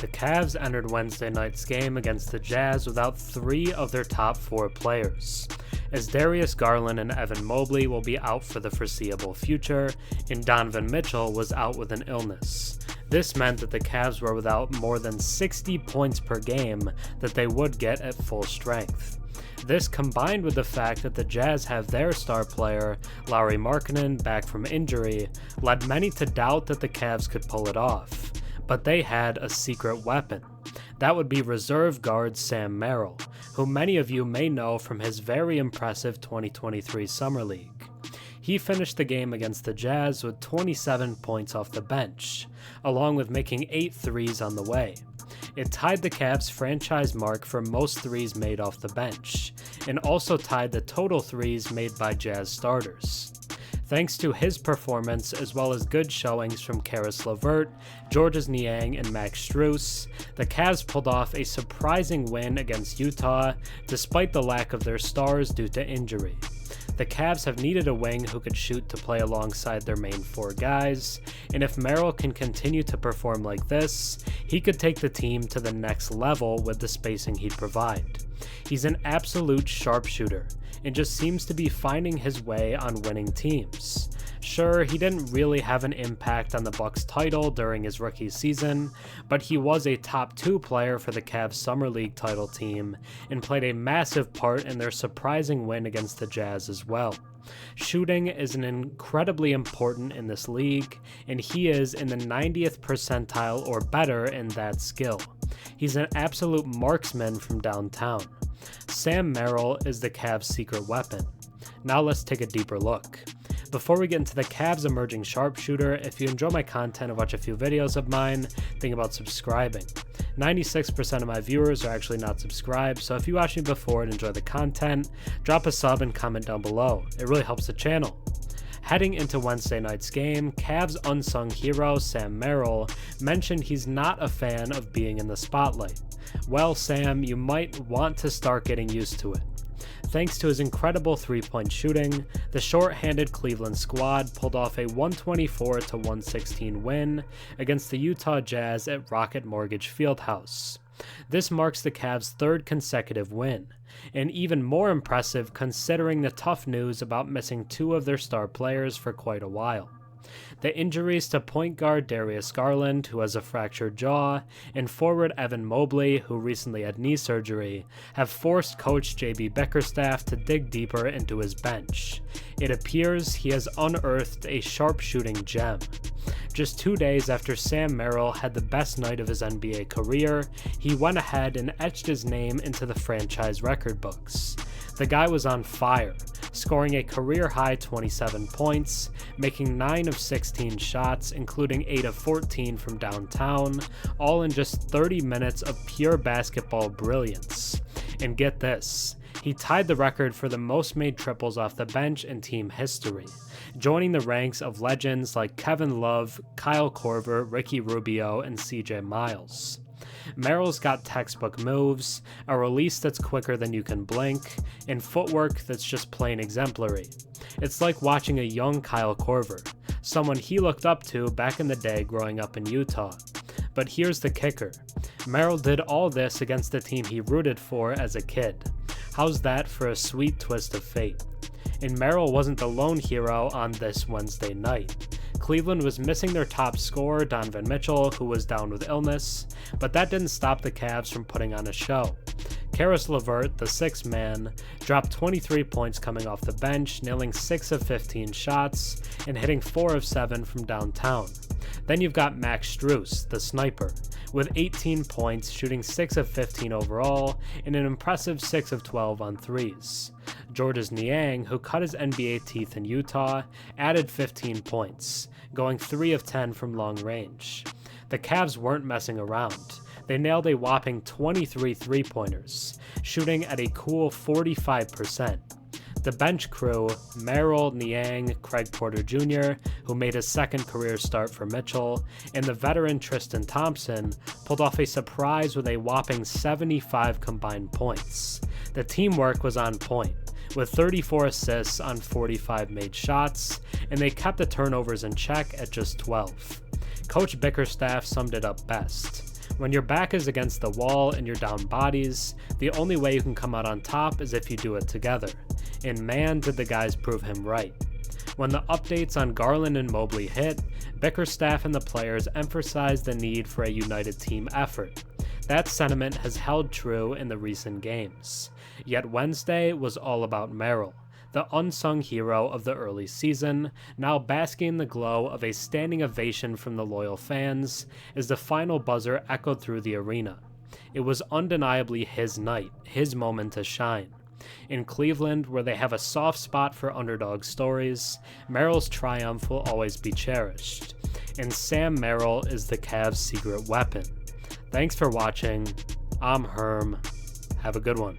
The Cavs entered Wednesday night's game against the Jazz without 3 of their top 4 players, as Darius, Garland, and Evan Mobley will be out for the foreseeable future, and Donovan Mitchell was out with an illness. This meant that the Cavs were without more than 60 points per game that they would get at full strength. This, combined with the fact that the Jazz have their star player, Lauri Markkanen, back from injury, led many to doubt that the Cavs could pull it off. But they had a secret weapon. That would be reserve guard Sam Merrill, who many of you may know from his very impressive 2023 Summer League. He finished the game against the Jazz with 27 points off the bench, along with making 8 threes on the way. It tied the Cavs' franchise mark for most threes made off the bench, and also tied the total threes made by Jazz starters. Thanks to his performance, as well as good showings from Caris LeVert, Georgia's Niang, and Max Strus, the Cavs pulled off a surprising win against Utah, despite the lack of their stars due to injury. The Cavs have needed a wing who could shoot to play alongside their main 4 guys, and if Merrill can continue to perform like this, he could take the team to the next level with the spacing he'd provide. He's an absolute sharpshooter, and just seems to be finding his way on winning teams. Sure, he didn't really have an impact on the Bucks' title during his rookie season, but he was a top 2 player for the Cavs' Summer League title team, and played a massive part in their surprising win against the Jazz as well. Shooting is incredibly important in this league, and he is in the 90th percentile or better in that skill. He's an absolute marksman from downtown. Sam Merrill is the Cavs' secret weapon. Now let's take a deeper look. Before we get into the Cavs' emerging sharpshooter, if you enjoy my content and watch a few videos of mine, think about subscribing. 96% of my viewers are actually not subscribed, so if you watched me before and enjoy the content, drop a sub and comment down below. It really helps the channel. Heading into Wednesday night's game, Cavs unsung hero Sam Merrill mentioned he's not a fan of being in the spotlight. Well, Sam, you might want to start getting used to it. Thanks to his incredible 3-point shooting, the short-handed Cleveland squad pulled off a 124-116 win against the Utah Jazz at Rocket Mortgage Fieldhouse. This marks the Cavs' 3rd consecutive win, and even more impressive considering the tough news about missing 2 of their star players for quite a while. The injuries to point guard Darius Garland, who has a fractured jaw, and forward Evan Mobley, who recently had knee surgery, have forced coach JB Bickerstaff to dig deeper into his bench. It appears he has unearthed a sharpshooting gem. Just 2 days after Sam Merrill had the best night of his NBA career, he went ahead and etched his name into the franchise record books. The guy was on fire, scoring a career-high 27 points, making 9 of 16 shots, including 8 of 14 from downtown, all in just 30 minutes of pure basketball brilliance. And get this, he tied the record for the most made triples off the bench in team history, joining the ranks of legends like Kevin Love, Kyle Korver, Ricky Rubio, and CJ Miles. Merrill's got textbook moves, a release that's quicker than you can blink, and footwork that's just plain exemplary. It's like watching a young Kyle Korver, someone he looked up to back in the day growing up in Utah. But here's the kicker. Merrill did all this against the team he rooted for as a kid. How's that for a sweet twist of fate? And Merrill wasn't the lone hero on this Wednesday night. Cleveland was missing their top scorer, Donovan Mitchell, who was down with illness, but that didn't stop the Cavs from putting on a show. Caris LeVert, the 6th man, dropped 23 points coming off the bench, nailing 6 of 15 shots and hitting 4 of 7 from downtown. Then you've got Max Strus, the sniper, with 18 points, shooting 6 of 15 overall and an impressive 6 of 12 on threes. Georgia's Niang, who cut his NBA teeth in Utah, added 15 points, going 3 of 10 from long range. The Cavs weren't messing around. They nailed a whopping 23 three-pointers, shooting at a cool 45%. The bench crew, Merrill, Niang, Craig Porter Jr., who made his 2nd career start for Mitchell, and the veteran Tristan Thompson, pulled off a surprise with a whopping 75 combined points. The teamwork was on point, with 34 assists on 45 made shots, and they kept the turnovers in check at just 12. Coach Bickerstaff summed it up best. When your back is against the wall and you're down bodies, the only way you can come out on top is if you do it together. And man, did the guys prove him right. When the updates on Garland and Mobley hit, Bickerstaff and the players emphasized the need for a united team effort. That sentiment has held true in the recent games. Yet Wednesday was all about Merrill, the unsung hero of the early season, now basking in the glow of a standing ovation from the loyal fans as the final buzzer echoed through the arena. It was undeniably his night, his moment to shine. In Cleveland, where they have a soft spot for underdog stories, Merrill's triumph will always be cherished. And Sam Merrill is the Cavs' secret weapon. Thanks for watching. I'm Herm. Have a good one.